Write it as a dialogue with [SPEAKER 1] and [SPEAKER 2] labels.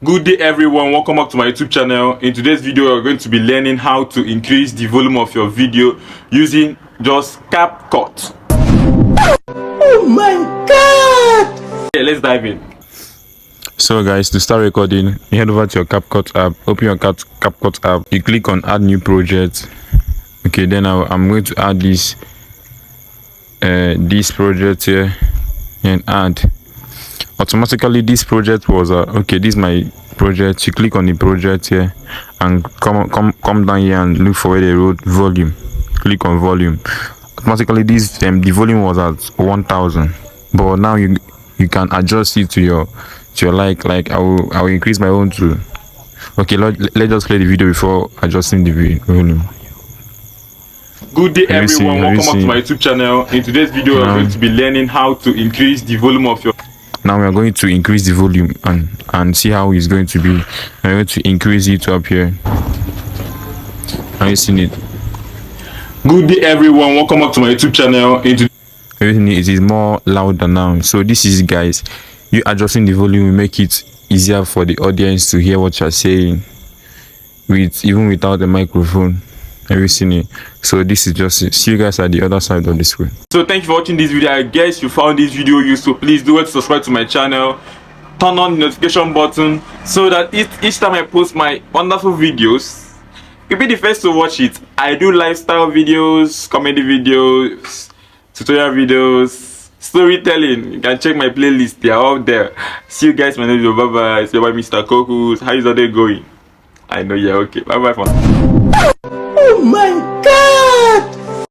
[SPEAKER 1] Good day everyone, welcome back to my YouTube channel. In today's video we're going to be learning how to increase the volume of your video using just CapCut.
[SPEAKER 2] Oh my god!
[SPEAKER 1] Okay, let's dive in.
[SPEAKER 3] So guys, to start recording, you head over to your CapCut app, open your CapCut app, you click on add new project. Okay, then I'm going to add this project here and add. Automatically this project was okay, this is my project. You click on the project here and come down here and look for where they wrote volume. Click on volume. Automatically this the volume was at 1000, but now you can adjust it to your like I will increase my own to. Okay, let's just play the video before adjusting the volume.
[SPEAKER 1] Good day everyone, welcome back to my YouTube channel. In today's video we're going to be learning how to increase the volume of your.
[SPEAKER 3] Now we are going to increase the volume and see how it's going to be. I'm going to increase it up here. Are you seeing it?
[SPEAKER 1] Good day everyone, welcome back to my YouTube channel.
[SPEAKER 3] Everything it is more louder now. So this is, guys, you adjusting the volume will make it easier for the audience to hear what you're saying even without the microphone. Have you seen it? So this is just it. See you guys at the other side of the screen.
[SPEAKER 1] So thank you for watching this video. I guess you found this video useful. Please do it, subscribe to my channel, turn on the notification button so that each time I post my wonderful videos, you'll be the first to watch it. I do lifestyle videos, comedy videos, tutorial videos, storytelling. You can check my playlist, they are out there. See you guys, my name is bye. It's by Mr. Kokus. How is the day going? I know, yeah, okay. Bye bye for now.
[SPEAKER 2] Oh my